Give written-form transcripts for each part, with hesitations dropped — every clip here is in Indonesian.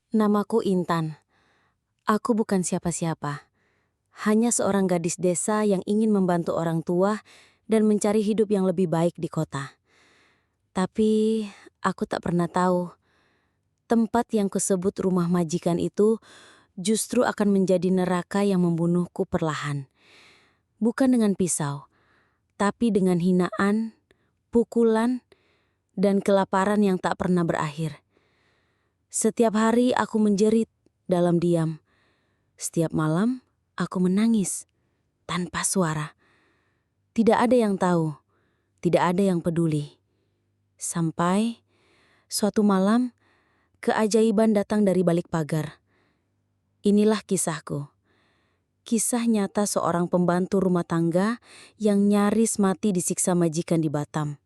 Namaku Intan. Aku bukan siapa-siapa. Hanya seorang gadis desa yang ingin membantu orang tua dan mencari hidup yang lebih baik di kota. Tapi aku tak pernah tahu, tempat yang kusebut rumah majikan itu justru akan menjadi neraka yang membunuhku perlahan. Bukan dengan pisau, tapi dengan hinaan, pukulan, dan kelaparan yang tak pernah berakhir. Setiap hari aku menjerit dalam diam. Setiap malam aku menangis tanpa suara. Tidak ada yang tahu, tidak ada yang peduli. Sampai suatu malam keajaiban datang dari balik pagar. Inilah kisahku. Kisah nyata seorang pembantu rumah tangga yang nyaris mati disiksa majikan di Batam.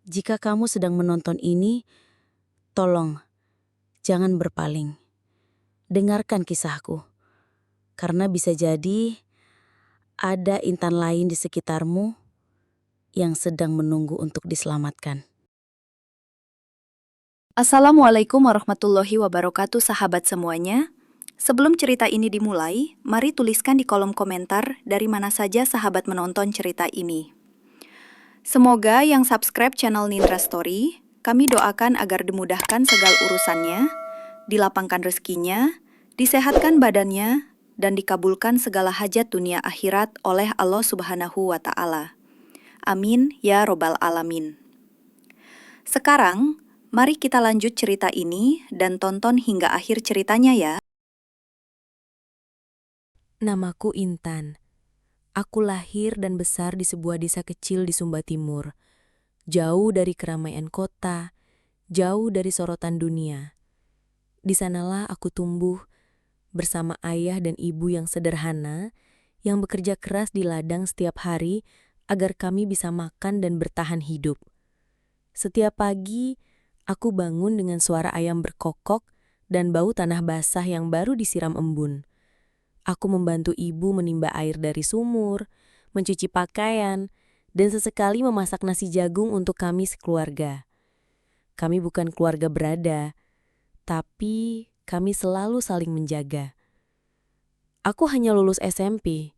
Jika kamu sedang menonton ini, tolong jangan berpaling. Dengarkan kisahku. Karena bisa jadi ada Intan lain di sekitarmu yang sedang menunggu untuk diselamatkan. Assalamualaikum warahmatullahi wabarakatuh sahabat semuanya. Sebelum cerita ini dimulai, mari tuliskan di kolom komentar dari mana saja sahabat menonton cerita ini. Semoga yang subscribe channel Nindra Story, kami doakan agar dimudahkan segala urusannya, dilapangkan rezekinya, disehatkan badannya, dan dikabulkan segala hajat dunia akhirat oleh Allah Subhanahu wa Ta'ala. Amin ya Robbal 'Alamin. Sekarang, mari kita lanjut cerita ini dan tonton hingga akhir ceritanya ya. Namaku Intan. Aku lahir dan besar di sebuah desa kecil di Sumba Timur. Jauh dari keramaian kota, jauh dari sorotan dunia. Di sanalah aku tumbuh bersama ayah dan ibu yang sederhana, yang bekerja keras di ladang setiap hari agar kami bisa makan dan bertahan hidup. Setiap pagi, aku bangun dengan suara ayam berkokok dan bau tanah basah yang baru disiram embun. Aku membantu ibu menimba air dari sumur, mencuci pakaian, dan sesekali memasak nasi jagung untuk kami sekeluarga. Kami bukan keluarga berada, tapi kami selalu saling menjaga. Aku hanya lulus SMP.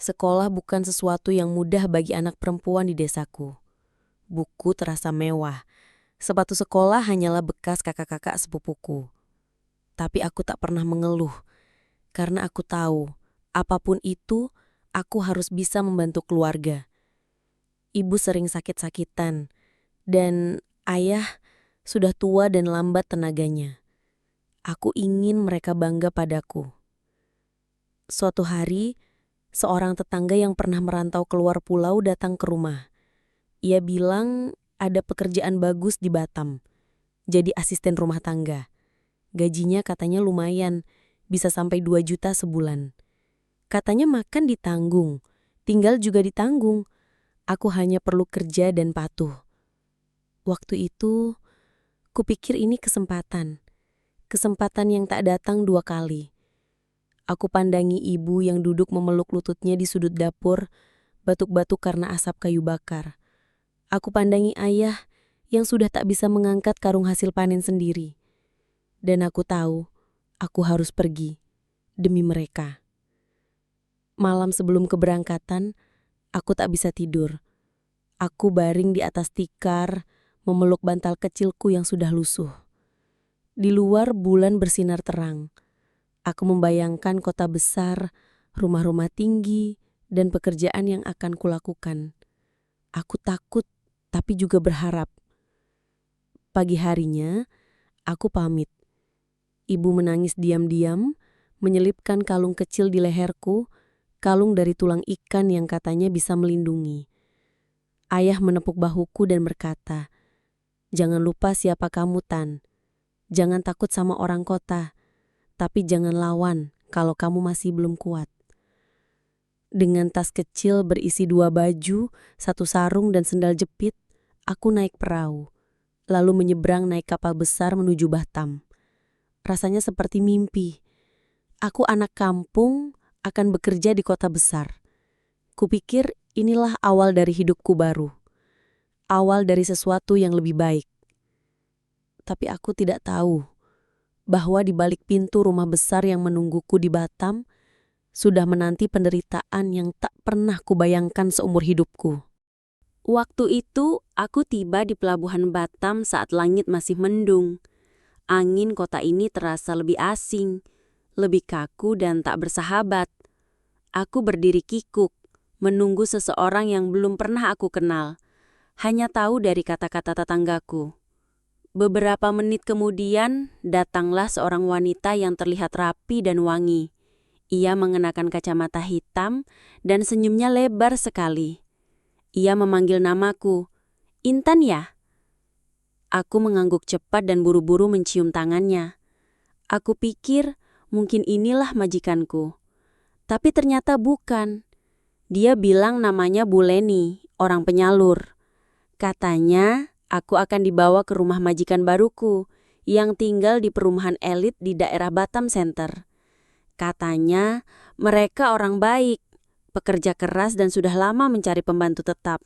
Sekolah bukan sesuatu yang mudah bagi anak perempuan di desaku. Buku terasa mewah. Sepatu sekolah hanyalah bekas kakak-kakak sepupuku. Tapi aku tak pernah mengeluh, karena aku tahu, apapun itu, aku harus bisa membantu keluarga. Ibu sering sakit-sakitan, dan ayah sudah tua dan lambat tenaganya. Aku ingin mereka bangga padaku. Suatu hari, seorang tetangga yang pernah merantau keluar pulau datang ke rumah. Ia bilang ada pekerjaan bagus di Batam, jadi asisten rumah tangga. Gajinya katanya lumayan, bisa sampai 2 juta sebulan. Katanya makan ditanggung, tinggal juga ditanggung. Aku hanya perlu kerja dan patuh. Waktu itu, kupikir ini kesempatan. Kesempatan yang tak datang 2 kali. Aku pandangi ibu yang duduk memeluk lututnya di sudut dapur, batuk-batuk karena asap kayu bakar. Aku pandangi ayah yang sudah tak bisa mengangkat karung hasil panen sendiri. Dan aku tahu, aku harus pergi demi mereka. Malam sebelum keberangkatan, aku tak bisa tidur. Aku baring di atas tikar, memeluk bantal kecilku yang sudah lusuh. Di luar bulan bersinar terang. Aku membayangkan kota besar, rumah-rumah tinggi, dan pekerjaan yang akan kulakukan. Aku takut, tapi juga berharap. Pagi harinya, aku pamit. Ibu menangis diam-diam, menyelipkan kalung kecil di leherku, kalung dari tulang ikan yang katanya bisa melindungi. Ayah menepuk bahuku dan berkata, "Jangan lupa siapa kamu, Tan. Jangan takut sama orang kota, tapi jangan lawan kalau kamu masih belum kuat." Dengan tas kecil berisi 2 baju, 1 sarung dan sendal jepit, aku naik perahu, lalu menyeberang naik kapal besar menuju Batam. Rasanya seperti mimpi. Aku anak kampung, akan bekerja di kota besar. Kupikir inilah awal dari hidupku baru. Awal dari sesuatu yang lebih baik. Tapi aku tidak tahu bahwa di balik pintu rumah besar yang menungguku di Batam, sudah menanti penderitaan yang tak pernah kubayangkan seumur hidupku. Waktu itu, aku tiba di pelabuhan Batam saat langit masih mendung. Angin kota ini terasa lebih asing, lebih kaku dan tak bersahabat. Aku berdiri kikuk, menunggu seseorang yang belum pernah aku kenal. Hanya tahu dari kata-kata tetanggaku. Beberapa menit kemudian, datanglah seorang wanita yang terlihat rapi dan wangi. Ia mengenakan kacamata hitam dan senyumnya lebar sekali. Ia memanggil namaku, "Intan ya?" Aku mengangguk cepat dan buru-buru mencium tangannya. Aku pikir mungkin inilah majikanku. Tapi ternyata bukan. Dia bilang namanya Bu Leni, orang penyalur. Katanya aku akan dibawa ke rumah majikan baruku yang tinggal di perumahan elit di daerah Batam Center. Katanya mereka orang baik, pekerja keras dan sudah lama mencari pembantu tetap.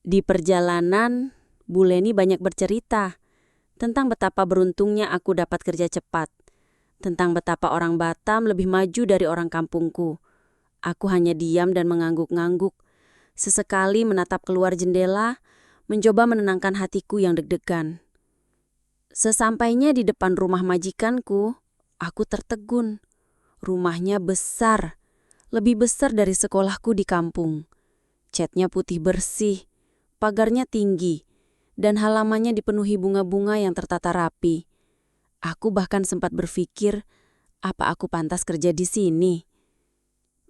Di perjalanan, Bu Leni banyak bercerita tentang betapa beruntungnya aku dapat kerja cepat, tentang betapa orang Batam lebih maju dari orang kampungku. Aku hanya diam dan mengangguk-ngangguk, sesekali menatap keluar jendela, mencoba menenangkan hatiku yang deg-degan. Sesampainya di depan rumah majikanku, aku tertegun. Rumahnya besar, lebih besar dari sekolahku di kampung. Catnya putih bersih, pagarnya tinggi, dan halamannya dipenuhi bunga-bunga yang tertata rapi. Aku bahkan sempat berpikir, apa aku pantas kerja di sini?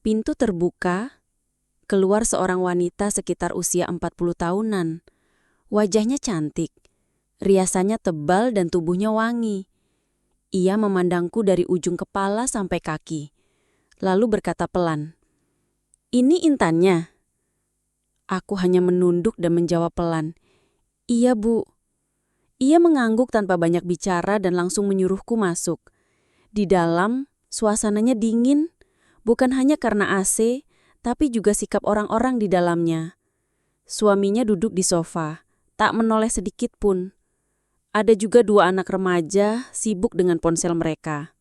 Pintu terbuka, keluar seorang wanita sekitar usia 40 tahunan. Wajahnya cantik, riasannya tebal dan tubuhnya wangi. Ia memandangku dari ujung kepala sampai kaki, lalu berkata pelan, "Ini intannya?" Aku hanya menunduk dan menjawab pelan, "Iya, Bu." Ia mengangguk tanpa banyak bicara dan langsung menyuruhku masuk. Di dalam, suasananya dingin, bukan hanya karena AC, tapi juga sikap orang-orang di dalamnya. Suaminya duduk di sofa, tak menoleh sedikit pun. Ada juga dua anak remaja sibuk dengan ponsel mereka.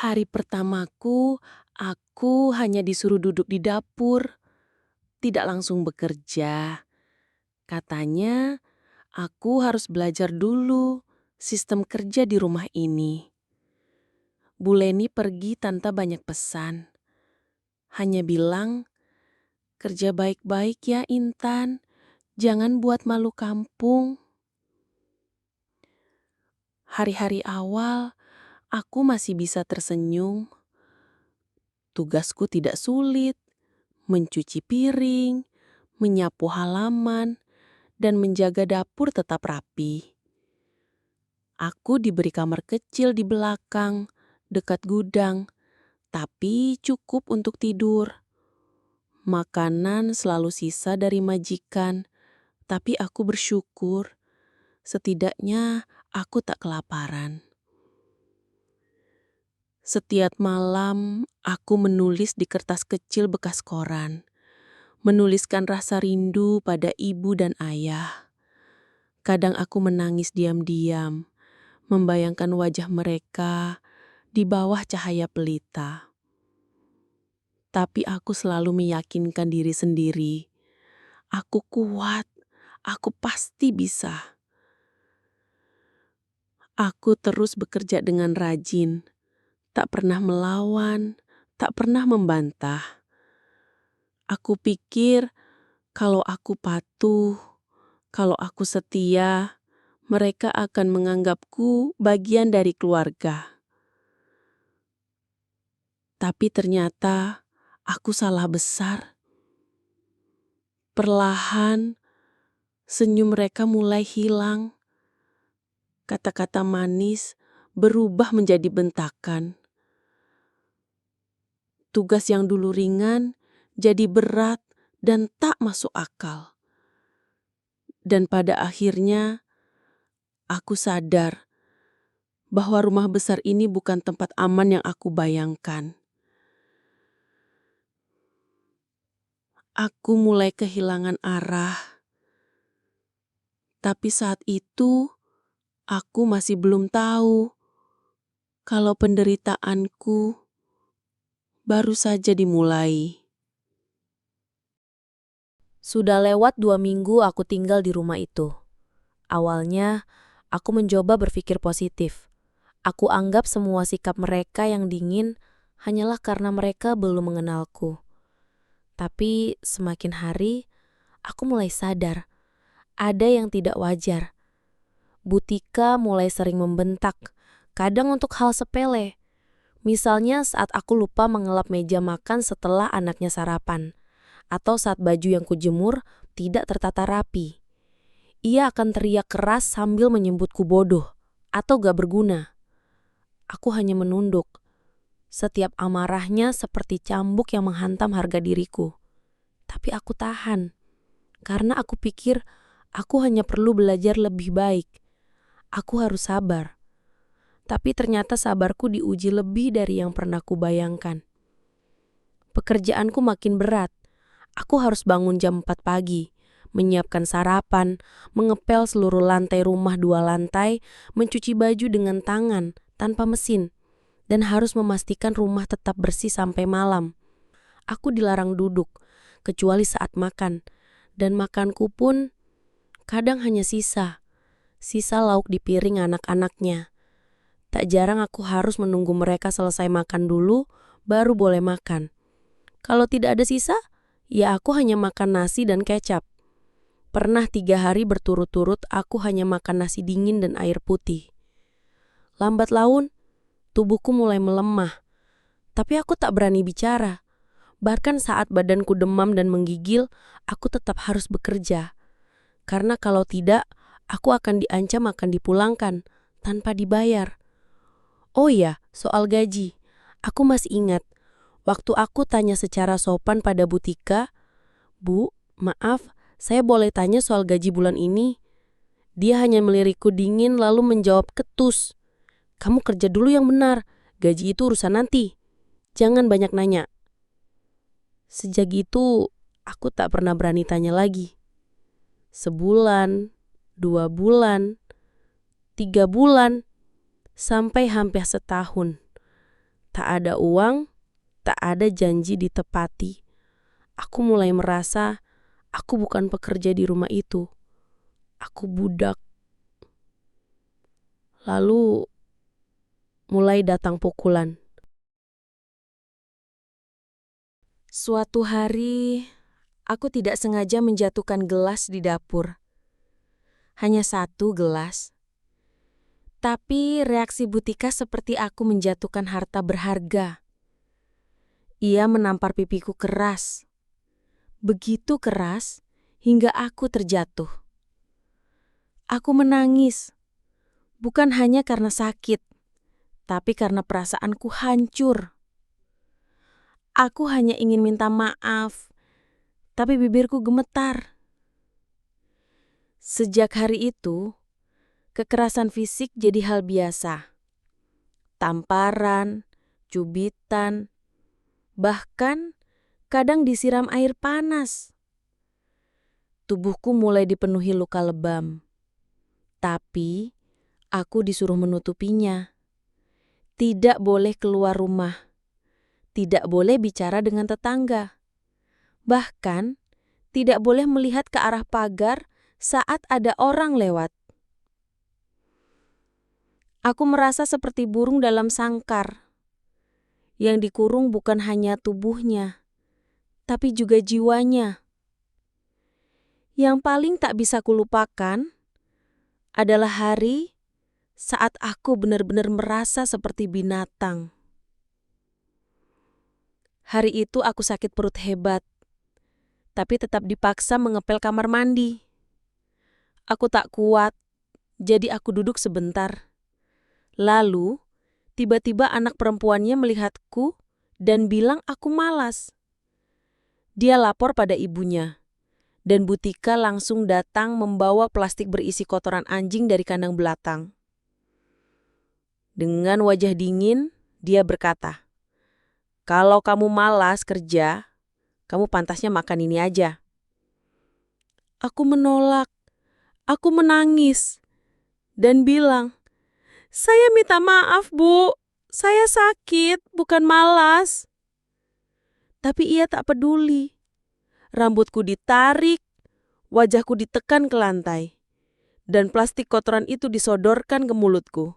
Hari pertamaku, aku hanya disuruh duduk di dapur, tidak langsung bekerja. Katanya, aku harus belajar dulu sistem kerja di rumah ini. Bu Leni pergi tanpa banyak pesan. Hanya bilang, "Kerja baik-baik ya Intan, jangan buat malu kampung." Hari-hari awal, aku masih bisa tersenyum. Tugasku tidak sulit, mencuci piring, menyapu halaman, dan menjaga dapur tetap rapi. Aku diberi kamar kecil di belakang, dekat gudang, tapi cukup untuk tidur. Makanan selalu sisa dari majikan, tapi aku bersyukur. Setidaknya aku tak kelaparan. Setiap malam, aku menulis di kertas kecil bekas koran. Menuliskan rasa rindu pada ibu dan ayah. Kadang aku menangis diam-diam, membayangkan wajah mereka di bawah cahaya pelita. Tapi aku selalu meyakinkan diri sendiri. Aku kuat, aku pasti bisa. Aku terus bekerja dengan rajin, tak pernah melawan, tak pernah membantah. Aku pikir kalau aku patuh, kalau aku setia, mereka akan menganggapku bagian dari keluarga. Tapi ternyata aku salah besar. Perlahan, senyum mereka mulai hilang. Kata-kata manis berubah menjadi bentakan. Tugas yang dulu ringan jadi berat dan tak masuk akal. Dan pada akhirnya, aku sadar bahwa rumah besar ini bukan tempat aman yang aku bayangkan. Aku mulai kehilangan arah. Tapi saat itu, Aku masih belum tahu kalau penderitaanku baru saja dimulai. Sudah lewat 2 minggu aku tinggal di rumah itu. Awalnya, aku mencoba berpikir positif. Aku anggap semua sikap mereka yang dingin hanyalah karena mereka belum mengenalku. Tapi semakin hari, aku mulai sadar, ada yang tidak wajar. Butika mulai sering membentak, kadang untuk hal sepele. Misalnya saat aku lupa mengelap meja makan setelah anaknya sarapan, atau saat baju yang kujemur tidak tertata rapi. Ia akan teriak keras sambil menyebutku bodoh atau gak berguna. Aku hanya menunduk. Setiap amarahnya seperti cambuk yang menghantam harga diriku. Tapi aku tahan, karena aku pikir aku hanya perlu belajar lebih baik. Aku harus sabar. Tapi ternyata sabarku diuji lebih dari yang pernah kubayangkan. Pekerjaanku makin berat. Aku harus bangun jam 4 pagi, menyiapkan sarapan, mengepel seluruh lantai rumah 2 lantai, mencuci baju dengan tangan, tanpa mesin, dan harus memastikan rumah tetap bersih sampai malam. Aku dilarang duduk, kecuali saat makan, dan makanku pun kadang hanya sisa lauk di piring anak-anaknya. Tak jarang aku harus menunggu mereka selesai makan dulu, baru boleh makan. Kalau tidak ada sisa, ya aku hanya makan nasi dan kecap. Pernah 3 hari berturut-turut aku hanya makan nasi dingin dan air putih. Lambat laun, tubuhku mulai melemah. Tapi aku tak berani bicara. Bahkan saat badanku demam dan menggigil, aku tetap harus bekerja. Karena kalau tidak, aku akan diancam akan dipulangkan, tanpa dibayar. Oh iya, soal gaji. Aku masih ingat, waktu aku tanya secara sopan pada Butika, "Bu, maaf, saya boleh tanya soal gaji bulan ini?" Dia hanya melirikku dingin lalu menjawab ketus. "Kamu kerja dulu yang benar, gaji itu urusan nanti. Jangan banyak nanya." Sejak itu, aku tak pernah berani tanya lagi. Sebulan, 2 bulan, 3 bulan, sampai hampir setahun. Tak ada uang, tak ada janji ditepati. Aku mulai merasa aku bukan pekerja di rumah itu. Aku budak. Lalu mulai datang pukulan. Suatu hari, aku tidak sengaja menjatuhkan gelas di dapur. Hanya 1 gelas. Tapi reaksi Butika seperti aku menjatuhkan harta berharga. Ia menampar pipiku keras. Begitu keras hingga aku terjatuh. Aku menangis. Bukan hanya karena sakit, tapi karena perasaanku hancur. Aku hanya ingin minta maaf, tapi bibirku gemetar. Sejak hari itu, kekerasan fisik jadi hal biasa. Tamparan, cubitan, bahkan kadang disiram air panas. Tubuhku mulai dipenuhi luka lebam. Tapi aku disuruh menutupinya. Tidak boleh keluar rumah. Tidak boleh bicara dengan tetangga. Bahkan tidak boleh melihat ke arah pagar saat ada orang lewat. Aku merasa seperti burung dalam sangkar. Yang dikurung bukan hanya tubuhnya, tapi juga jiwanya. Yang paling tak bisa kulupakan adalah hari saat aku benar-benar merasa seperti binatang. Hari itu aku sakit perut hebat, tapi tetap dipaksa mengepel kamar mandi. Aku tak kuat, jadi aku duduk sebentar. Lalu, tiba-tiba anak perempuannya melihatku dan bilang aku malas. Dia lapor pada ibunya, dan Butika langsung datang membawa plastik berisi kotoran anjing dari kandang belakang. Dengan wajah dingin, dia berkata, "Kalau kamu malas kerja, kamu pantasnya makan ini aja." Aku menolak, aku menangis, dan bilang, "Saya minta maaf, Bu. Saya sakit, bukan malas." Tapi ia tak peduli. Rambutku ditarik, wajahku ditekan ke lantai, dan plastik kotoran itu disodorkan ke mulutku.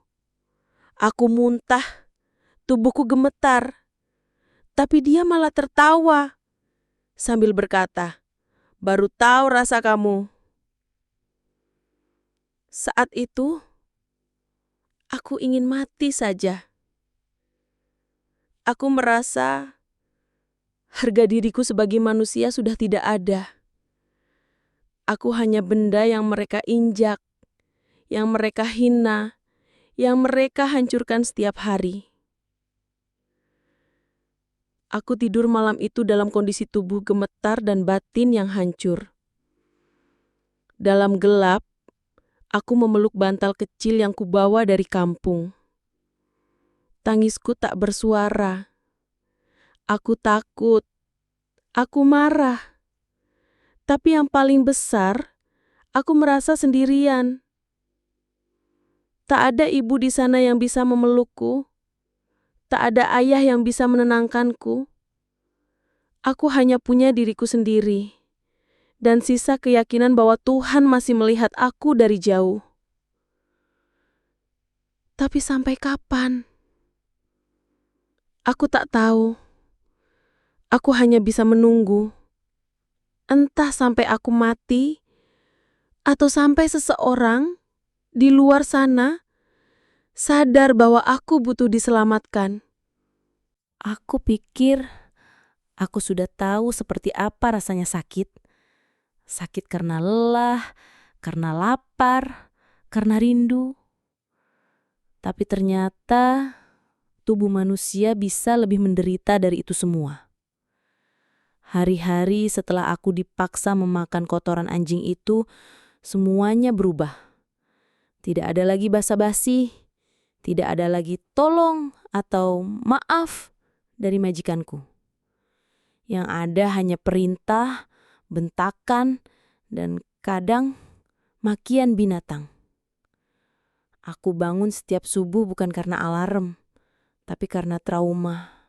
Aku muntah, tubuhku gemetar. Tapi dia malah tertawa sambil berkata, "Baru tahu rasa kamu." Saat itu, aku ingin mati saja. Aku merasa harga diriku sebagai manusia sudah tidak ada. Aku hanya benda yang mereka injak, yang mereka hina, yang mereka hancurkan setiap hari. Aku tidur malam itu dalam kondisi tubuh gemetar dan batin yang hancur. Dalam gelap, aku memeluk bantal kecil yang kubawa dari kampung. Tangisku tak bersuara. Aku takut. Aku marah. Tapi yang paling besar, aku merasa sendirian. Tak ada ibu di sana yang bisa memelukku. Tak ada ayah yang bisa menenangkanku. Aku hanya punya diriku sendiri. Dan sisa keyakinan bahwa Tuhan masih melihat aku dari jauh. Tapi sampai kapan? Aku tak tahu. Aku hanya bisa menunggu. Entah sampai aku mati, atau sampai seseorang di luar sana sadar bahwa aku butuh diselamatkan. Aku pikir aku sudah tahu seperti apa rasanya sakit. Sakit karena lelah, karena lapar, karena rindu. Tapi ternyata tubuh manusia bisa lebih menderita dari itu semua. Hari-hari setelah aku dipaksa memakan kotoran anjing itu, semuanya berubah. Tidak ada lagi basa-basi, tidak ada lagi tolong atau maaf dari majikanku. Yang ada hanya perintah, bentakan, dan kadang makian binatang. Aku bangun setiap subuh bukan karena alarm, tapi karena trauma.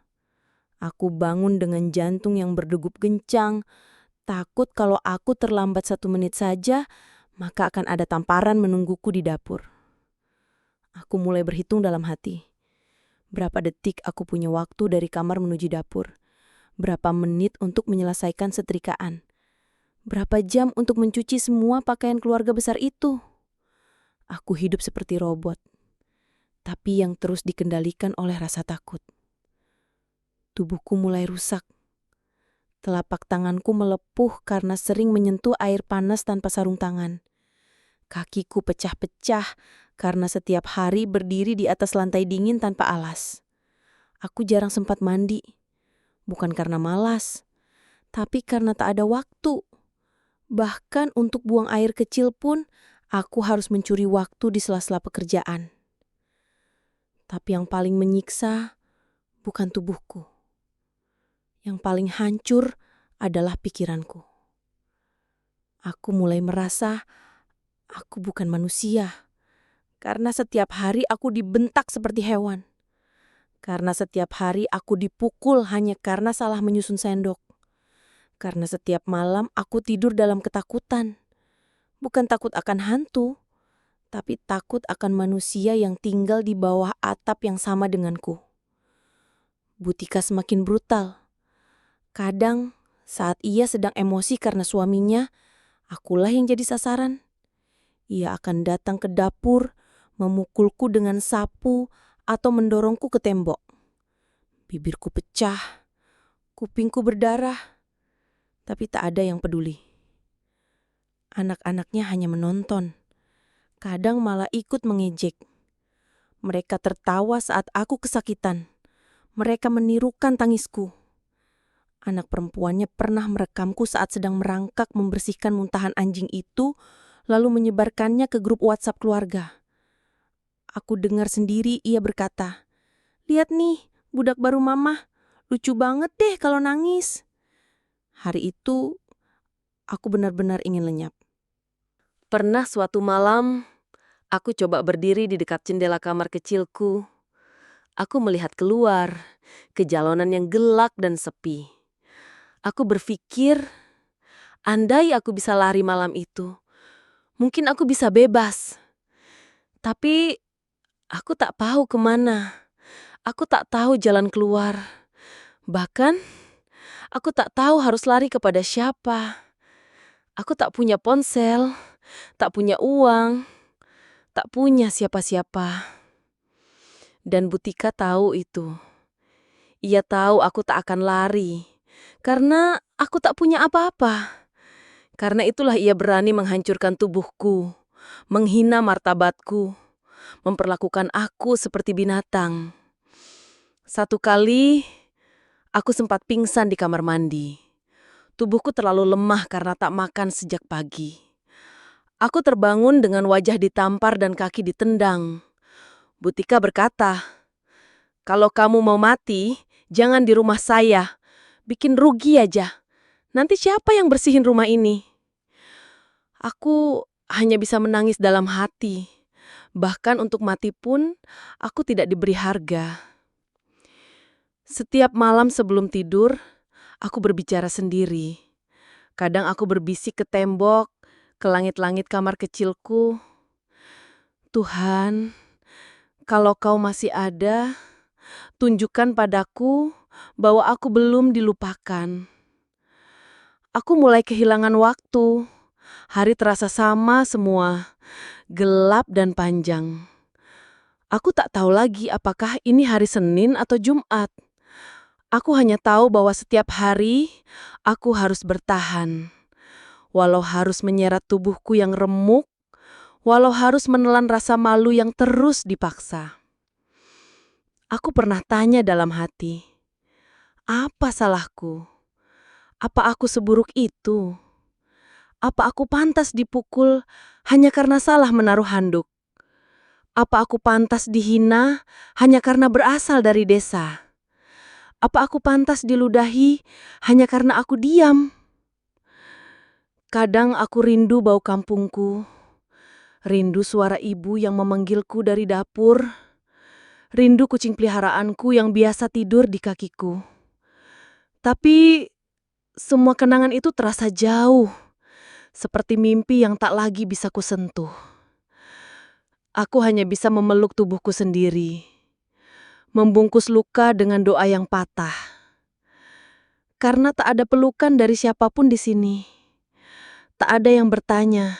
Aku bangun dengan jantung yang berdegup kencang, takut kalau aku terlambat 1 menit saja, maka akan ada tamparan menungguku di dapur. Aku mulai berhitung dalam hati. Berapa detik aku punya waktu dari kamar menuju dapur? Berapa menit untuk menyelesaikan setrikaan? Berapa jam untuk mencuci semua pakaian keluarga besar itu? Aku hidup seperti robot, tapi yang terus dikendalikan oleh rasa takut. Tubuhku mulai rusak. Telapak tanganku melepuh karena sering menyentuh air panas tanpa sarung tangan. Kakiku pecah-pecah karena setiap hari berdiri di atas lantai dingin tanpa alas. Aku jarang sempat mandi, bukan karena malas, tapi karena tak ada waktu. Bahkan untuk buang air kecil pun, aku harus mencuri waktu di sela-sela pekerjaan. Tapi yang paling menyiksa bukan tubuhku. Yang paling hancur adalah pikiranku. Aku mulai merasa aku bukan manusia. Karena setiap hari aku dibentak seperti hewan. Karena setiap hari aku dipukul hanya karena salah menyusun sendok. Karena setiap malam aku tidur dalam ketakutan. Bukan takut akan hantu, tapi takut akan manusia yang tinggal di bawah atap yang sama denganku. Butika semakin brutal. Kadang saat ia sedang emosi karena suaminya, akulah yang jadi sasaran. Ia akan datang ke dapur, memukulku dengan sapu atau mendorongku ke tembok. Bibirku pecah, kupingku berdarah, tapi tak ada yang peduli. Anak-anaknya hanya menonton, kadang malah ikut mengejek. Mereka tertawa saat aku kesakitan. Mereka menirukan tangisku. Anak perempuannya pernah merekamku saat sedang merangkak membersihkan muntahan anjing itu, lalu menyebarkannya ke grup WhatsApp keluarga. Aku dengar sendiri ia berkata, "Lihat nih, budak baru mama, lucu banget deh kalau nangis." Hari itu, aku benar-benar ingin lenyap. Pernah suatu malam, Aku coba berdiri di dekat jendela kamar kecilku. Aku melihat keluar, ke jalanan yang gelap dan sepi. Aku berpikir, andai aku bisa lari malam itu, mungkin aku bisa bebas. Tapi aku tak tahu kemana. Aku tak tahu jalan keluar. Bahkan, aku tak tahu harus lari kepada siapa. Aku tak punya ponsel, tak punya uang, tak punya siapa-siapa. Dan Butika tahu itu. Ia tahu aku tak akan lari, karena aku tak punya apa-apa. Karena itulah ia berani menghancurkan tubuhku, menghina martabatku, memperlakukan aku seperti binatang. Satu kali, aku sempat pingsan di kamar mandi. Tubuhku terlalu lemah karena tak makan sejak pagi. Aku terbangun dengan wajah ditampar dan kaki ditendang. Butika berkata, "Kalau kamu mau mati, jangan di rumah saya. Bikin rugi aja. Nanti siapa yang bersihin rumah ini?" Aku hanya bisa menangis dalam hati. Bahkan untuk mati pun, aku tidak diberi harga. Setiap malam sebelum tidur, aku berbicara sendiri. Kadang aku berbisik ke tembok, ke langit-langit kamar kecilku. "Tuhan, kalau Kau masih ada, tunjukkan padaku bahwa aku belum dilupakan." Aku mulai kehilangan waktu. Hari terasa sama semua, gelap dan panjang. Aku tak tahu lagi apakah ini hari Senin atau Jumat. Aku hanya tahu bahwa setiap hari aku harus bertahan. Walau harus menyeret tubuhku yang remuk, walau harus menelan rasa malu yang terus dipaksa. Aku pernah tanya dalam hati, apa salahku? Apa aku seburuk itu? Apa aku pantas dipukul hanya karena salah menaruh handuk? Apa aku pantas dihina hanya karena berasal dari desa? Apa aku pantas diludahi hanya karena aku diam? Kadang aku rindu bau kampungku, rindu suara ibu yang memanggilku dari dapur, rindu kucing peliharaanku yang biasa tidur di kakiku. Tapi semua kenangan itu terasa jauh, seperti mimpi yang tak lagi bisa kusentuh. Aku hanya bisa memeluk tubuhku sendiri, membungkus luka dengan doa yang patah. Karena tak ada pelukan dari siapapun di sini. Tak ada yang bertanya,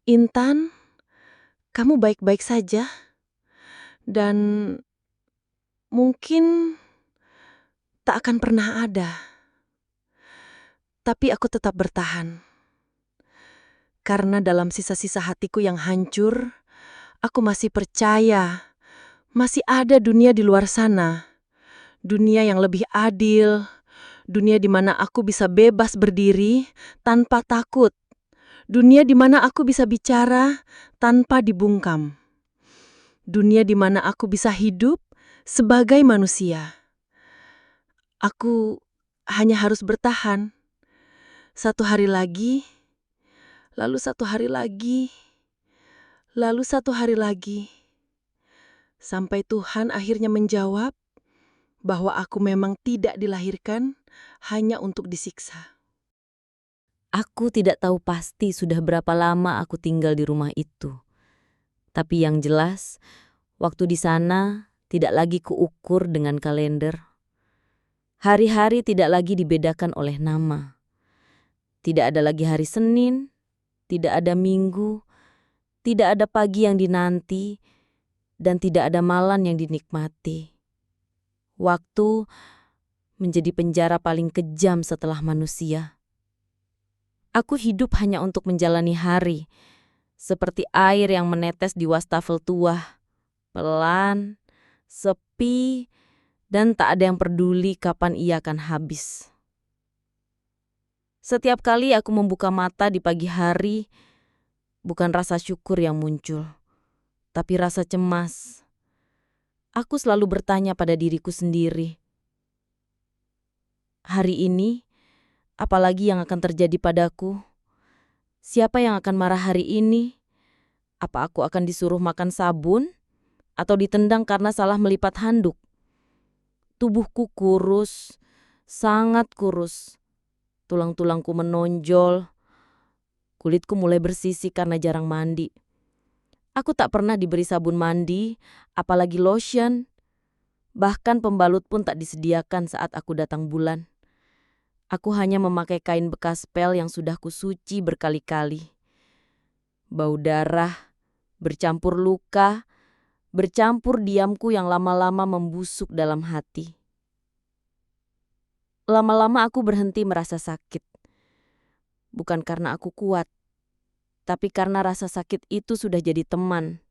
"Intan, kamu baik-baik saja?" Dan mungkin tak akan pernah ada. Tapi aku tetap bertahan. Karena dalam sisa-sisa hatiku yang hancur, aku masih percaya masih ada dunia di luar sana. Dunia yang lebih adil, dunia di mana aku bisa bebas berdiri tanpa takut. Dunia di mana aku bisa bicara tanpa dibungkam. Dunia di mana aku bisa hidup sebagai manusia. Aku hanya harus bertahan. Satu hari lagi, lalu satu hari lagi, lalu satu hari lagi. Sampai Tuhan akhirnya menjawab bahwa aku memang tidak dilahirkan hanya untuk disiksa. Aku tidak tahu pasti sudah berapa lama aku tinggal di rumah itu. Tapi yang jelas, waktu di sana tidak lagi kuukur dengan kalender. Hari-hari tidak lagi dibedakan oleh nama. Tidak ada lagi hari Senin, tidak ada Minggu, tidak ada pagi yang dinanti, dan tidak ada malam yang dinikmati. Waktu menjadi penjara paling kejam setelah manusia. Aku hidup hanya untuk menjalani hari, seperti air yang menetes di wastafel tua, pelan, sepi, dan tak ada yang peduli kapan ia akan habis. Setiap kali aku membuka mata di pagi hari, bukan rasa syukur yang muncul, tapi rasa cemas. Aku selalu bertanya pada diriku sendiri, hari ini, apalagi yang akan terjadi padaku? Siapa yang akan marah hari ini? Apa aku akan disuruh makan sabun atau ditendang karena salah melipat handuk? Tubuhku kurus, sangat kurus. Tulang-tulangku menonjol, kulitku mulai bersisik karena jarang mandi. Aku tak pernah diberi sabun mandi, apalagi lotion. Bahkan pembalut pun tak disediakan saat aku datang bulan. Aku hanya memakai kain bekas pel yang sudah kusuci berkali-kali. Bau darah, bercampur luka, bercampur diamku yang lama-lama membusuk dalam hati. Lama-lama aku berhenti merasa sakit. Bukan karena aku kuat, tapi karena rasa sakit itu sudah jadi teman.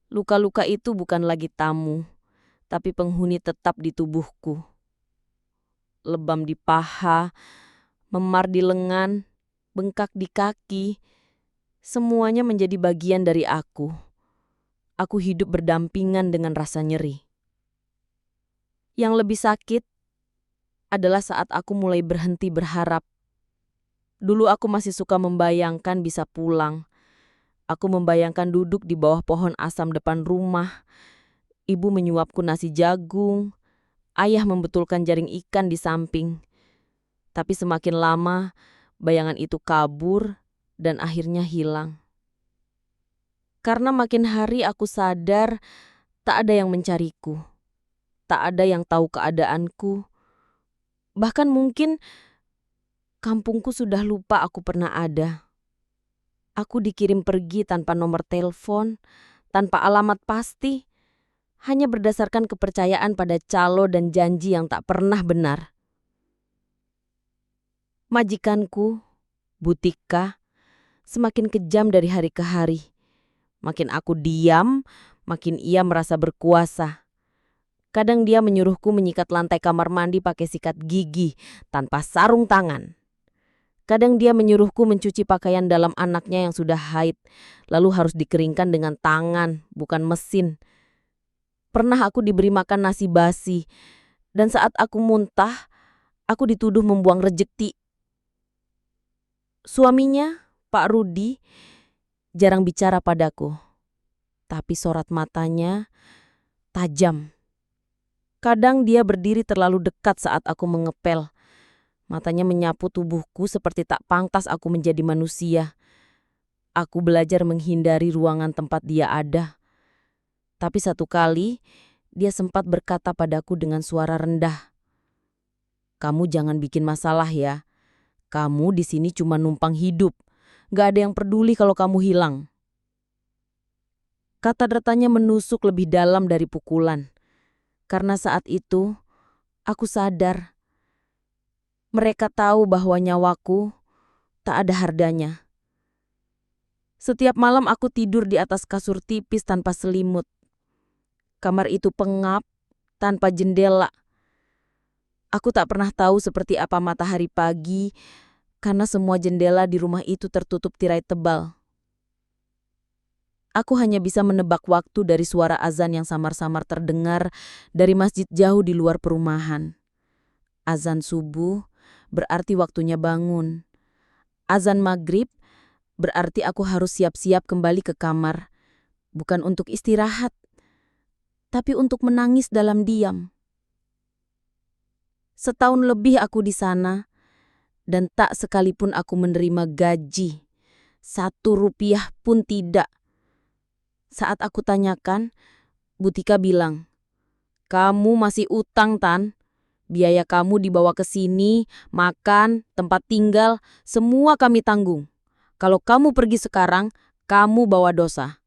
Luka-luka itu bukan lagi tamu, tapi penghuni tetap di tubuhku. Lebam di paha, memar di lengan, bengkak di kaki, semuanya menjadi bagian dari aku. Aku hidup berdampingan dengan rasa nyeri. Yang lebih sakit adalah saat aku mulai berhenti berharap. Dulu aku masih suka membayangkan bisa pulang. Aku membayangkan duduk di bawah pohon asam depan rumah. Ibu menyuapku nasi jagung. Ayah membetulkan jaring ikan di samping. Tapi semakin lama, bayangan itu kabur dan akhirnya hilang. Karena makin hari aku sadar tak ada yang mencariku. Tak ada yang tahu keadaanku. Bahkan mungkin kampungku sudah lupa aku pernah ada. Aku dikirim pergi tanpa nomor telepon, tanpa alamat pasti, hanya berdasarkan kepercayaan pada calo dan janji yang tak pernah benar. Majikanku, Butika, semakin kejam dari hari ke hari. Makin aku diam, makin ia merasa berkuasa. Kadang dia menyuruhku menyikat lantai kamar mandi pakai sikat gigi tanpa sarung tangan. Kadang dia menyuruhku mencuci pakaian dalam anaknya yang sudah haid, lalu harus dikeringkan dengan tangan, bukan mesin. Pernah aku diberi makan nasi basi, dan saat aku muntah, aku dituduh membuang rejeki. Suaminya, Pak Rudi, jarang bicara padaku, tapi sorot matanya tajam. Kadang dia berdiri terlalu dekat saat aku mengepel. Matanya menyapu tubuhku seperti tak pantas aku menjadi manusia. Aku belajar menghindari ruangan tempat dia ada. Tapi satu kali, dia sempat berkata padaku dengan suara rendah, "Kamu jangan bikin masalah ya. Kamu di sini cuma numpang hidup. Gak ada yang peduli kalau kamu hilang." Kata-katanya menusuk lebih dalam dari pukulan. Karena saat itu, aku sadar mereka tahu bahwa nyawaku tak ada harganya. Setiap malam aku tidur di atas kasur tipis tanpa selimut. Kamar itu pengap, tanpa jendela. Aku tak pernah tahu seperti apa matahari pagi, karena semua jendela di rumah itu tertutup tirai tebal. Aku hanya bisa menebak waktu dari suara azan yang samar-samar terdengar dari masjid jauh di luar perumahan. Azan subuh berarti waktunya bangun. Azan maghrib berarti aku harus siap-siap kembali ke kamar. Bukan untuk istirahat, tapi untuk menangis dalam diam. Setahun lebih aku di sana, dan tak sekalipun aku menerima gaji. 1 rupiah pun tidak. Saat aku tanyakan, Butika bilang, "Kamu masih utang, Tan. Biaya kamu dibawa ke sini, makan, tempat tinggal, semua kami tanggung. Kalau kamu pergi sekarang, kamu bawa dosa."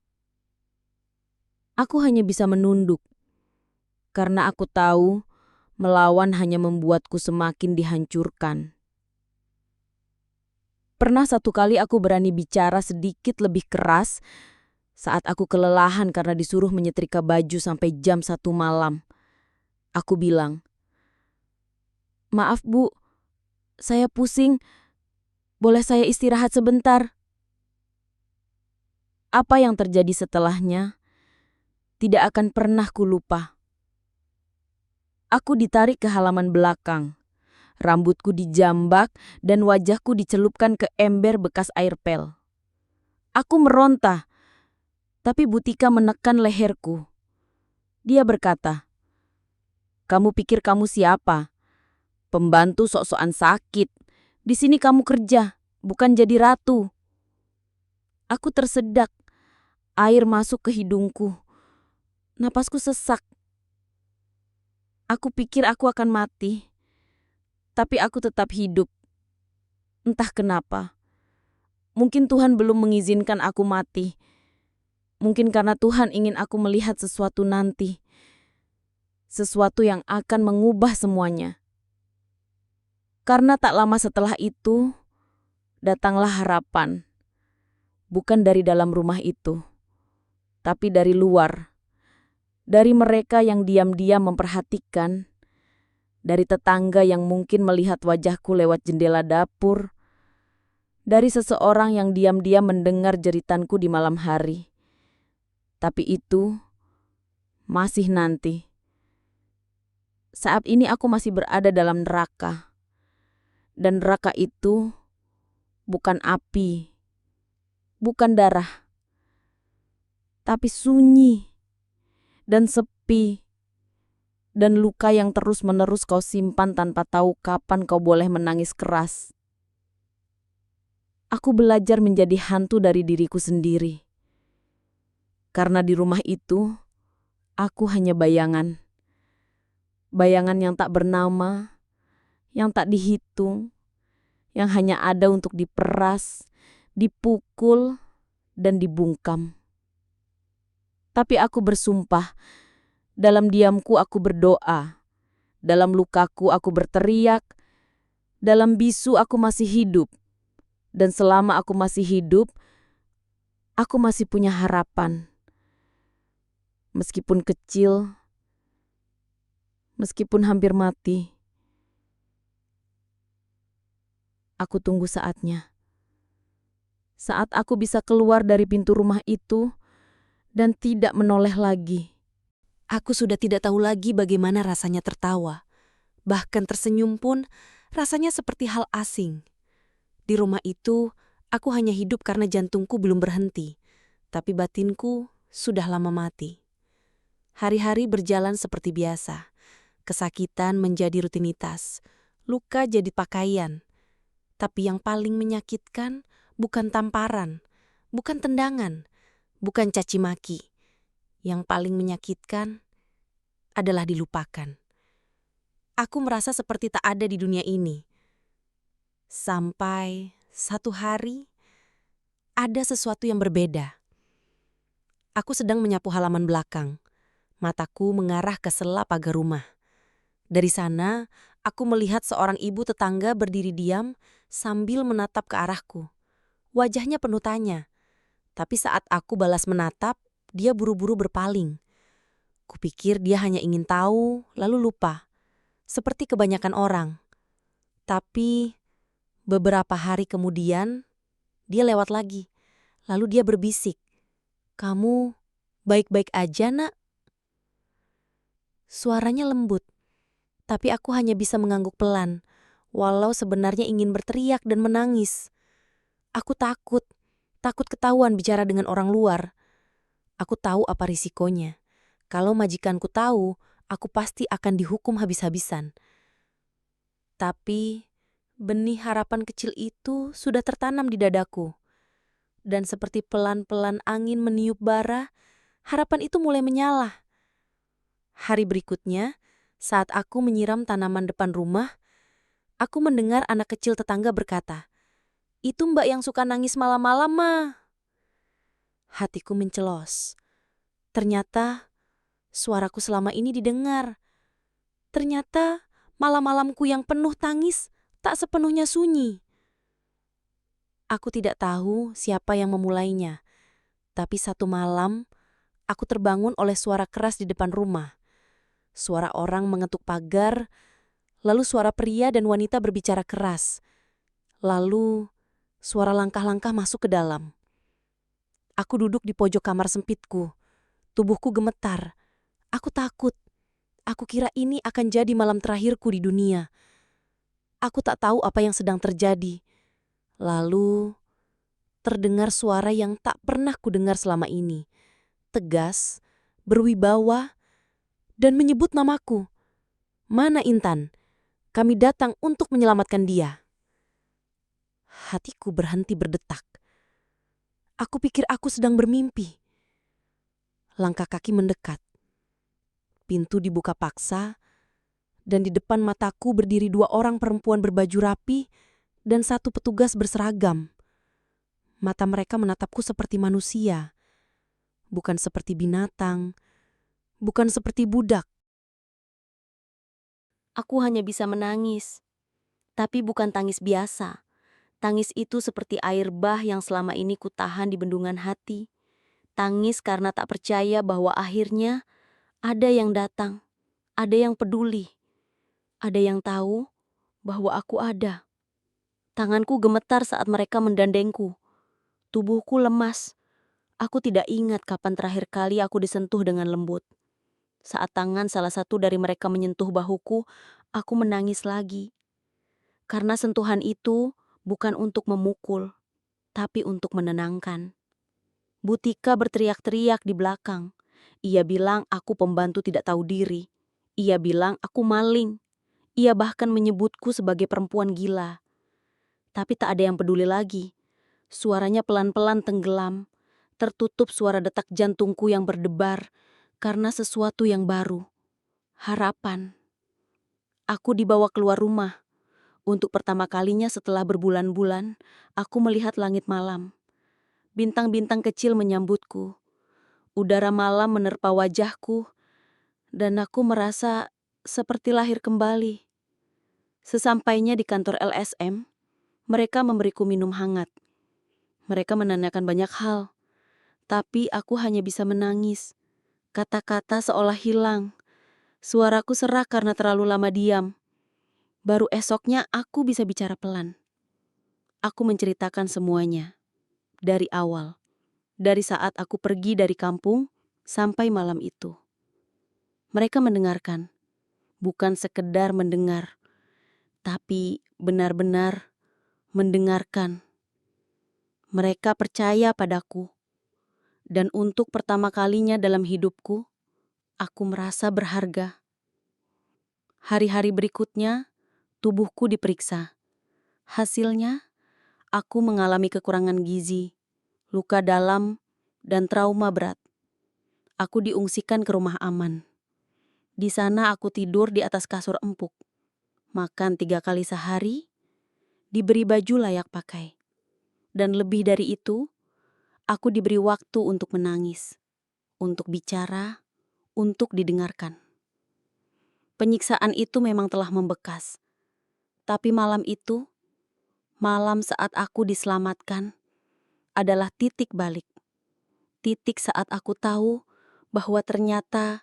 Aku hanya bisa menunduk, karena aku tahu melawan hanya membuatku semakin dihancurkan. Pernah satu kali aku berani bicara sedikit lebih keras saat aku kelelahan karena disuruh menyetrika baju sampai jam 1 malam. Aku bilang, "Maaf Bu, saya pusing. Boleh saya istirahat sebentar?" Apa yang terjadi setelahnya tidak akan pernah kulupa. Aku ditarik ke halaman belakang. Rambutku dijambak dan wajahku dicelupkan ke ember bekas air pel. Aku meronta, Tapi Butika menekan leherku. Dia berkata, "Kamu pikir kamu siapa? Pembantu sok-sokan sakit. Di sini kamu kerja, bukan jadi ratu." Aku tersedak. Air masuk ke hidungku. Napasku sesak. Aku pikir aku akan mati. Tapi aku tetap hidup. Entah kenapa. Mungkin Tuhan belum mengizinkan aku mati. Mungkin karena Tuhan ingin aku melihat sesuatu nanti. Sesuatu yang akan mengubah semuanya. Karena tak lama setelah itu, datanglah harapan. Bukan dari dalam rumah itu, tapi dari luar. Dari mereka yang diam-diam memperhatikan. Dari tetangga yang mungkin melihat wajahku lewat jendela dapur. Dari seseorang yang diam-diam mendengar jeritanku di malam hari. Tapi itu masih nanti. Saat ini aku masih berada dalam neraka. Dan neraka itu bukan api, bukan darah, tapi sunyi dan sepi dan luka yang terus-menerus kau simpan tanpa tahu kapan kau boleh menangis keras. Aku belajar menjadi hantu dari diriku sendiri. Karena di rumah itu, aku hanya bayangan. Bayangan yang tak bernama, yang tak dihitung, yang hanya ada untuk diperas, dipukul, dan dibungkam. Tapi aku bersumpah, dalam diamku aku berdoa, dalam lukaku aku berteriak, dalam bisu aku masih hidup, dan selama aku masih hidup, aku masih punya harapan. Meskipun kecil, meskipun hampir mati, aku tunggu saatnya. Saat aku bisa keluar dari pintu rumah itu dan tidak menoleh lagi. Aku sudah tidak tahu lagi bagaimana rasanya tertawa. Bahkan tersenyum pun rasanya seperti hal asing. Di rumah itu, aku hanya hidup karena jantungku belum berhenti. Tapi batinku sudah lama mati. Hari-hari berjalan seperti biasa. Kesakitan menjadi rutinitas. Luka jadi pakaian. Tapi yang paling menyakitkan bukan tamparan, bukan tendangan, bukan caci maki. Yang paling menyakitkan adalah dilupakan. Aku merasa seperti tak ada di dunia ini. Sampai satu hari, ada sesuatu yang berbeda. Aku sedang menyapu halaman belakang. Mataku mengarah ke sela pagar rumah. Dari sana, aku melihat seorang ibu tetangga berdiri diam sambil menatap ke arahku. Wajahnya penuh tanya. Tapi saat aku balas menatap, dia buru-buru berpaling. Kupikir dia hanya ingin tahu, lalu lupa. Seperti kebanyakan orang. Tapi beberapa hari kemudian, dia lewat lagi. Lalu dia berbisik, "Kamu baik-baik aja, Nak?" Suaranya lembut, tapi aku hanya bisa mengangguk pelan, walau sebenarnya ingin berteriak dan menangis. Aku takut ketahuan bicara dengan orang luar. Aku tahu apa risikonya. Kalau majikanku tahu, aku pasti akan dihukum habis-habisan. Tapi benih harapan kecil itu sudah tertanam di dadaku. Dan seperti pelan-pelan angin meniup bara, harapan itu mulai menyala. Hari berikutnya, saat aku menyiram tanaman depan rumah, aku mendengar anak kecil tetangga berkata, "Itu Mbak yang suka nangis malam-malam, Ma." Hatiku mencelos. Ternyata suaraku selama ini didengar. Ternyata malam-malamku yang penuh tangis tak sepenuhnya sunyi. Aku tidak tahu siapa yang memulainya. Tapi satu malam, aku terbangun oleh suara keras di depan rumah. Suara orang mengetuk pagar, lalu suara pria dan wanita berbicara keras. Lalu suara langkah-langkah masuk ke dalam. Aku duduk di pojok kamar sempitku. Tubuhku gemetar. Aku takut. Aku kira ini akan jadi malam terakhirku di dunia. Aku tak tahu apa yang sedang terjadi. Lalu terdengar suara yang tak pernah kudengar selama ini. tegas, berwibawa, dan menyebut namaku. "Mana Intan? Kami datang untuk menyelamatkan dia." Hatiku berhenti berdetak. Aku pikir aku sedang bermimpi. Langkah kaki mendekat. Pintu dibuka paksa, dan di depan mataku berdiri 2 orang perempuan berbaju rapi dan 1 petugas berseragam. Mata mereka menatapku seperti manusia, bukan seperti binatang, bukan seperti budak. Aku hanya bisa menangis, tapi bukan tangis biasa. Tangis itu seperti air bah yang selama ini kutahan di bendungan hati. Tangis karena tak percaya bahwa akhirnya ada yang datang, ada yang peduli, ada yang tahu bahwa aku ada. Tanganku gemetar saat mereka mendandengku. Tubuhku lemas. Aku tidak ingat kapan terakhir kali aku disentuh dengan lembut. Saat tangan salah satu dari mereka menyentuh bahuku, aku menangis lagi. Karena sentuhan itu bukan untuk memukul, tapi untuk menenangkan. Butika berteriak-teriak di belakang. Ia bilang aku pembantu tidak tahu diri. Ia bilang aku maling. Ia bahkan menyebutku sebagai perempuan gila. Tapi tak ada yang peduli lagi. Suaranya pelan-pelan tenggelam. Tertutup suara detak jantungku yang berdebar karena sesuatu yang baru. Harapan. Aku dibawa keluar rumah. Untuk pertama kalinya setelah berbulan-bulan, aku melihat langit malam. Bintang-bintang kecil menyambutku. Udara malam menerpa wajahku, dan aku merasa seperti lahir kembali. Sesampainya di kantor LSM, mereka memberiku minum hangat. Mereka menanyakan banyak hal, tapi aku hanya bisa menangis. Kata-kata seolah hilang. Suaraku serak karena terlalu lama diam. Baru esoknya aku bisa bicara pelan. Aku menceritakan semuanya. Dari awal. Dari saat aku pergi dari kampung sampai malam itu. Mereka mendengarkan. Bukan sekedar mendengar. Tapi benar-benar mendengarkan. Mereka percaya padaku. Dan untuk pertama kalinya dalam hidupku, aku merasa berharga. Hari-hari berikutnya, tubuhku diperiksa. Hasilnya, aku mengalami kekurangan gizi, luka dalam, dan trauma berat. Aku diungsikan ke rumah aman. Di sana aku tidur di atas kasur empuk. Makan 3 kali sehari, diberi baju layak pakai. Dan lebih dari itu, aku diberi waktu untuk menangis, untuk bicara, untuk didengarkan. Penyiksaan itu memang telah membekas. Tapi malam itu, malam saat aku diselamatkan, adalah titik balik. Titik saat aku tahu bahwa ternyata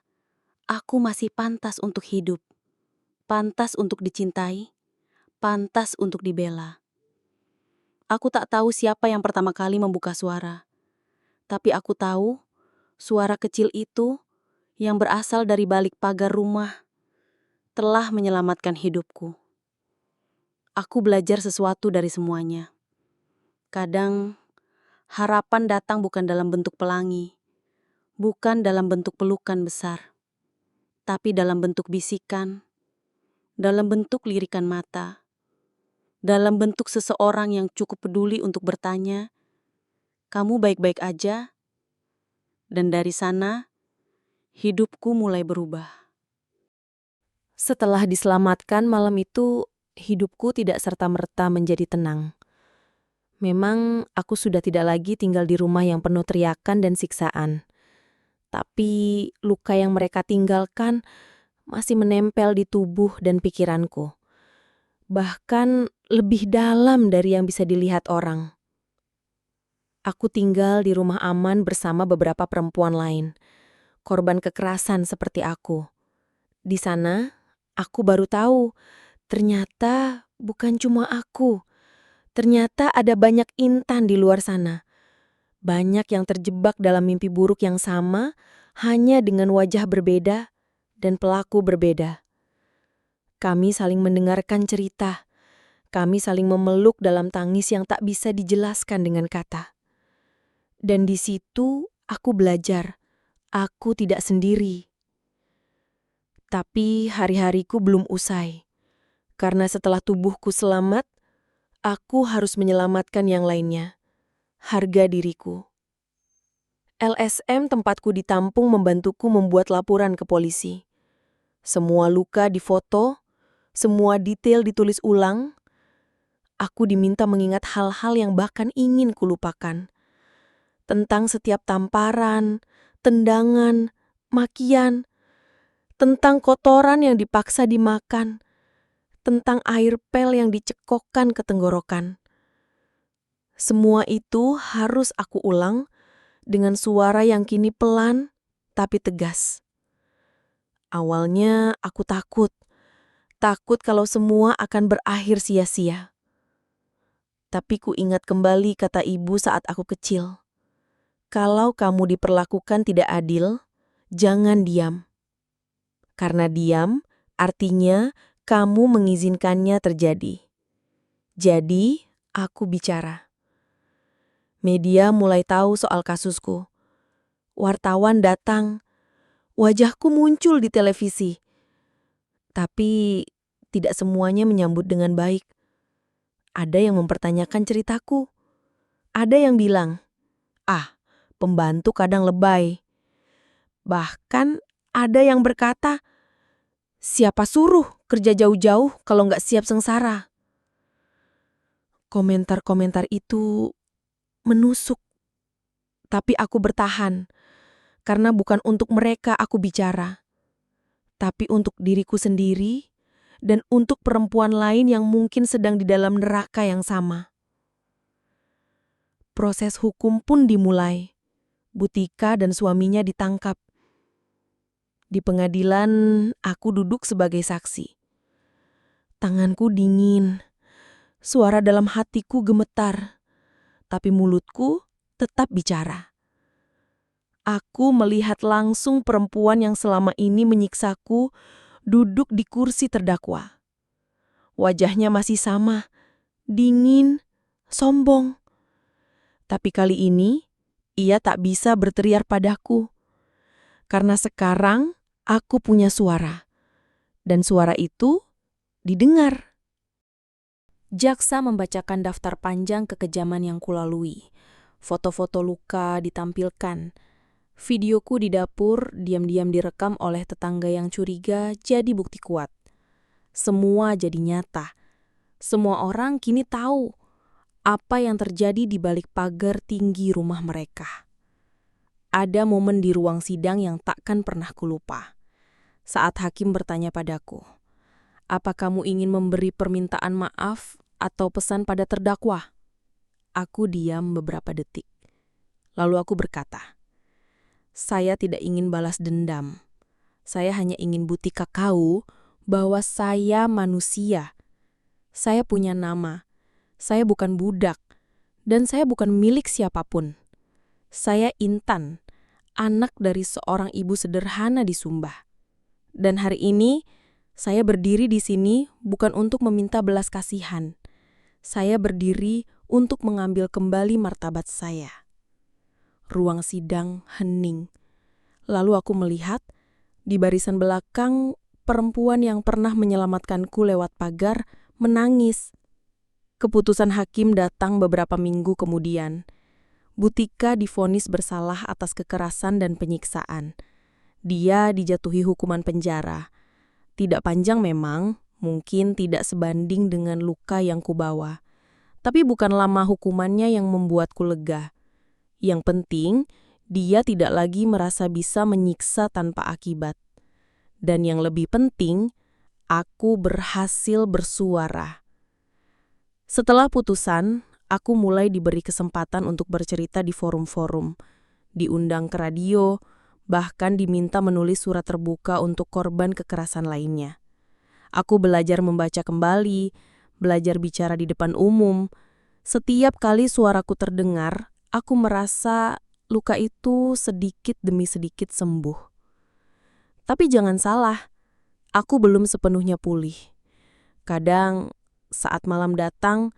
aku masih pantas untuk hidup. Pantas untuk dicintai, pantas untuk dibela. Aku tak tahu siapa yang pertama kali membuka suara. Tapi aku tahu, suara kecil itu yang berasal dari balik pagar rumah telah menyelamatkan hidupku. Aku belajar sesuatu dari semuanya. Kadang, harapan datang bukan dalam bentuk pelangi, bukan dalam bentuk pelukan besar, tapi dalam bentuk bisikan, dalam bentuk lirikan mata, dalam bentuk seseorang yang cukup peduli untuk bertanya, "Kamu baik-baik aja?" Dan dari sana, hidupku mulai berubah. Setelah diselamatkan malam itu, hidupku tidak serta-merta menjadi tenang. Memang aku sudah tidak lagi tinggal di rumah yang penuh teriakan dan siksaan. Tapi luka yang mereka tinggalkan masih menempel di tubuh dan pikiranku. Bahkan lebih dalam dari yang bisa dilihat orang. Aku tinggal di rumah aman bersama beberapa perempuan lain, korban kekerasan seperti aku. Di sana, aku baru tahu, ternyata bukan cuma aku. Ternyata ada banyak Intan di luar sana. Banyak yang terjebak dalam mimpi buruk yang sama, hanya dengan wajah berbeda dan pelaku berbeda. Kami saling mendengarkan cerita. Kami saling memeluk dalam tangis yang tak bisa dijelaskan dengan kata. Dan di situ aku belajar Aku tidak sendiri. Tapi hari-hariku belum usai. Karena setelah tubuhku selamat, aku harus menyelamatkan yang lainnya. Harga diriku. LSM tempatku ditampung membantuku membuat laporan ke polisi. Semua luka difoto, semua detail ditulis ulang. Aku diminta mengingat hal-hal yang bahkan ingin kulupakan. Tentang setiap tamparan, tendangan, makian, tentang kotoran yang dipaksa dimakan, tentang air pel yang dicekokkan ke tenggorokan. Semua itu harus aku ulang dengan suara yang kini pelan tapi tegas. Awalnya aku takut kalau semua akan berakhir sia-sia. Tapi ku ingat kembali kata ibu saat aku kecil. Kalau kamu diperlakukan tidak adil, jangan diam. Karena diam artinya kamu mengizinkannya terjadi. Jadi, aku bicara. Media mulai tahu soal kasusku. Wartawan datang. Wajahku muncul di televisi. Tapi tidak semuanya menyambut dengan baik. Ada yang mempertanyakan ceritaku. Ada yang bilang, pembantu kadang lebay. Bahkan ada yang berkata, siapa suruh kerja jauh-jauh kalau nggak siap sengsara? Komentar-komentar itu menusuk. Tapi aku bertahan. Karena bukan untuk mereka aku bicara. Tapi untuk diriku sendiri dan untuk perempuan lain yang mungkin sedang di dalam neraka yang sama. Proses hukum pun dimulai. Butika dan suaminya ditangkap. Di pengadilan, aku duduk sebagai saksi. Tanganku dingin. Suara dalam hatiku gemetar. Tapi mulutku tetap bicara. Aku melihat langsung perempuan yang selama ini menyiksaku duduk di kursi terdakwa. Wajahnya masih sama, dingin, sombong. Tapi kali ini, ia tak bisa berteriak padaku. Karena sekarang aku punya suara. Dan suara itu didengar. Jaksa membacakan daftar panjang kekejaman yang kulalui. Foto-foto luka ditampilkan. Videoku di dapur diam-diam direkam oleh tetangga yang curiga jadi bukti kuat. Semua jadi nyata. Semua orang kini tahu apa yang terjadi di balik pagar tinggi rumah mereka. Ada momen di ruang sidang yang takkan pernah kulupa. Saat hakim bertanya padaku, apa kamu ingin memberi permintaan maaf atau pesan pada terdakwa? Aku diam beberapa detik. Lalu aku berkata, saya tidak ingin balas dendam. Saya hanya ingin Butika tahu bahwa saya manusia. Saya punya nama. Saya bukan budak. Dan saya bukan milik siapapun. Saya Intan, anak dari seorang ibu sederhana di Sumba. Dan hari ini, saya berdiri di sini bukan untuk meminta belas kasihan. Saya berdiri untuk mengambil kembali martabat saya. Ruang sidang hening. Lalu aku melihat, di barisan belakang, perempuan yang pernah menyelamatkanku lewat pagar menangis. Keputusan hakim datang beberapa minggu kemudian. Butika divonis bersalah atas kekerasan dan penyiksaan. Dia dijatuhi hukuman penjara. Tidak panjang memang, mungkin tidak sebanding dengan luka yang kubawa. Tapi bukan lama hukumannya yang membuatku lega. Yang penting, dia tidak lagi merasa bisa menyiksa tanpa akibat. Dan yang lebih penting, aku berhasil bersuara. Setelah putusan, aku mulai diberi kesempatan untuk bercerita di forum-forum, diundang ke radio, bahkan diminta menulis surat terbuka untuk korban kekerasan lainnya. Aku belajar membaca kembali, belajar bicara di depan umum. Setiap kali suaraku terdengar, aku merasa luka itu sedikit demi sedikit sembuh. Tapi jangan salah, aku belum sepenuhnya pulih. Kadang, saat malam datang,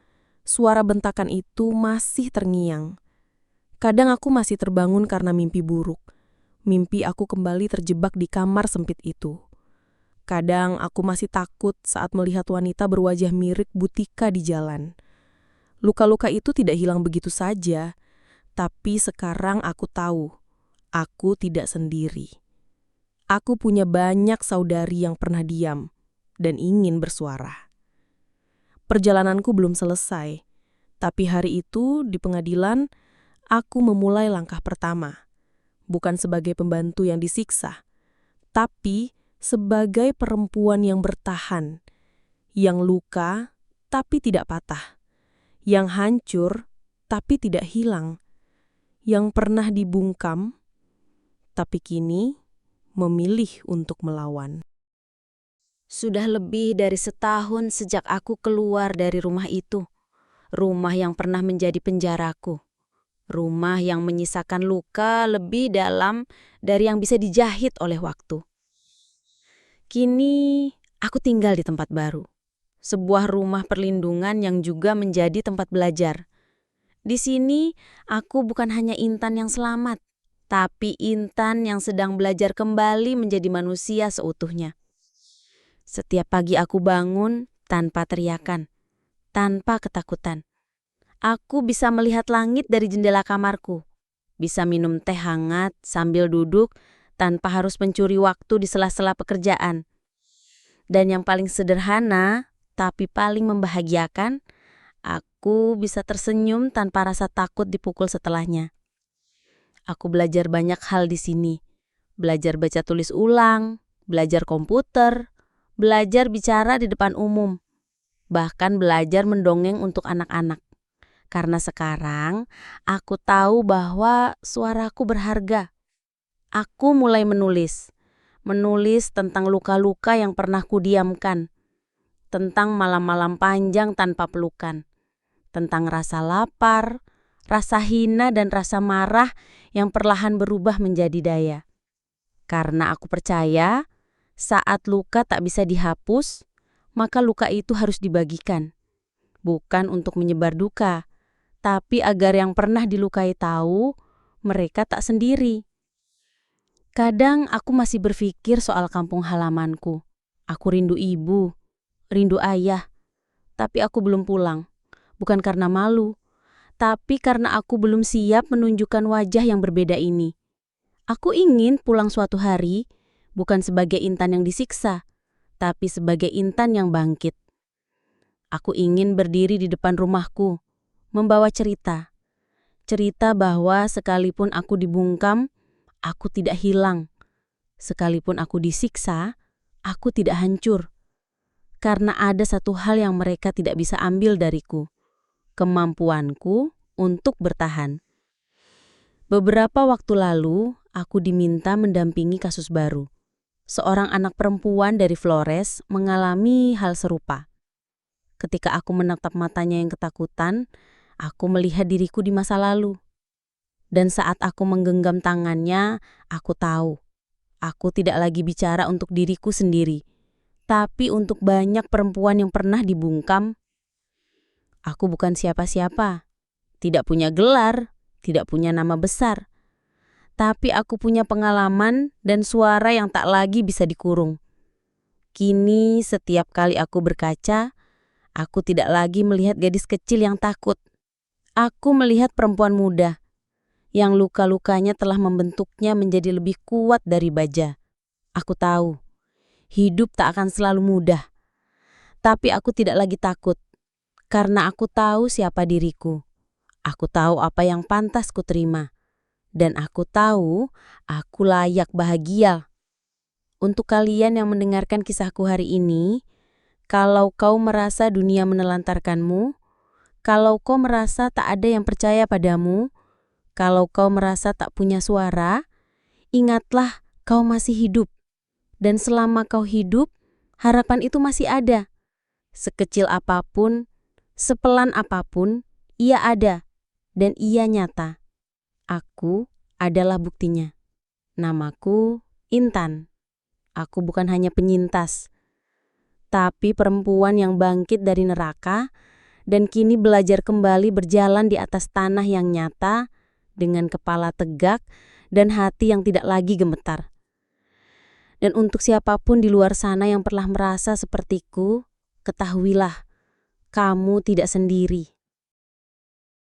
suara bentakan itu masih terngiang. Kadang aku masih terbangun karena mimpi buruk. mimpi aku kembali terjebak di kamar sempit itu. Kadang aku masih takut saat melihat wanita berwajah mirip Butika di jalan. Luka-luka itu tidak hilang begitu saja, tapi sekarang aku tahu, aku tidak sendiri. Aku punya banyak saudari yang pernah diam dan ingin bersuara. Perjalananku belum selesai, tapi hari itu di pengadilan, aku memulai langkah pertama. Bukan sebagai pembantu yang disiksa, tapi sebagai perempuan yang bertahan, yang luka tapi tidak patah, yang hancur tapi tidak hilang, yang pernah dibungkam tapi kini memilih untuk melawan. Sudah lebih dari setahun sejak aku keluar dari rumah itu. Rumah yang pernah menjadi penjaraku. Rumah yang menyisakan luka lebih dalam dari yang bisa dijahit oleh waktu. Kini aku tinggal di tempat baru. Sebuah rumah perlindungan yang juga menjadi tempat belajar. Di sini aku bukan hanya Intan yang selamat, tapi Intan yang sedang belajar kembali menjadi manusia seutuhnya. Setiap pagi aku bangun tanpa teriakan, tanpa ketakutan. Aku bisa melihat langit dari jendela kamarku, bisa minum teh hangat sambil duduk tanpa harus mencuri waktu di sela-sela pekerjaan. Dan yang paling sederhana, tapi paling membahagiakan, aku bisa tersenyum tanpa rasa takut dipukul setelahnya. Aku belajar banyak hal di sini. Belajar baca tulis ulang, belajar komputer, belajar bicara di depan umum, bahkan belajar mendongeng untuk anak-anak. Karena sekarang aku tahu bahwa suaraku berharga. Aku mulai menulis tentang luka-luka yang pernah kudiamkan, tentang malam-malam panjang tanpa pelukan, tentang rasa lapar, rasa hina dan rasa marah yang perlahan berubah menjadi daya. Karena aku percaya, saat luka tak bisa dihapus, maka luka itu harus dibagikan. Bukan untuk menyebar duka, tapi agar yang pernah dilukai tahu, mereka tak sendiri. Kadang aku masih berpikir soal kampung halamanku. Aku rindu ibu, rindu ayah, tapi aku belum pulang. Bukan karena malu, tapi karena aku belum siap menunjukkan wajah yang berbeda ini. Aku ingin pulang suatu hari, bukan sebagai Intan yang disiksa, tapi sebagai Intan yang bangkit. Aku ingin berdiri di depan rumahku, membawa cerita. Cerita bahwa sekalipun aku dibungkam, aku tidak hilang. Sekalipun aku disiksa, aku tidak hancur. Karena ada satu hal yang mereka tidak bisa ambil dariku. Kemampuanku untuk bertahan. Beberapa waktu lalu, aku diminta mendampingi kasus baru. Seorang anak perempuan dari Flores mengalami hal serupa. Ketika aku menatap matanya yang ketakutan, aku melihat diriku di masa lalu. Dan saat aku menggenggam tangannya, aku tahu. Aku tidak lagi bicara untuk diriku sendiri, tapi untuk banyak perempuan yang pernah dibungkam. Aku bukan siapa-siapa, tidak punya gelar, tidak punya nama besar. Tapi aku punya pengalaman dan suara yang tak lagi bisa dikurung. Kini setiap kali aku berkaca, aku tidak lagi melihat gadis kecil yang takut. Aku melihat perempuan muda yang luka-lukanya telah membentuknya menjadi lebih kuat dari baja. Aku tahu, hidup tak akan selalu mudah. Tapi aku tidak lagi takut, karena aku tahu siapa diriku. Aku tahu apa yang pantas kuterima. Dan aku tahu, aku layak bahagia. Untuk kalian yang mendengarkan kisahku hari ini, kalau kau merasa dunia menelantarkanmu, kalau kau merasa tak ada yang percaya padamu, kalau kau merasa tak punya suara, ingatlah kau masih hidup. Dan selama kau hidup, harapan itu masih ada. Sekecil apapun, sepelan apapun, ia ada dan ia nyata. Aku adalah buktinya. Namaku Intan. Aku bukan hanya penyintas, tapi perempuan yang bangkit dari neraka dan kini belajar kembali berjalan di atas tanah yang nyata dengan kepala tegak dan hati yang tidak lagi gemetar. Dan untuk siapapun di luar sana yang pernah merasa sepertiku, ketahuilah, kamu tidak sendiri.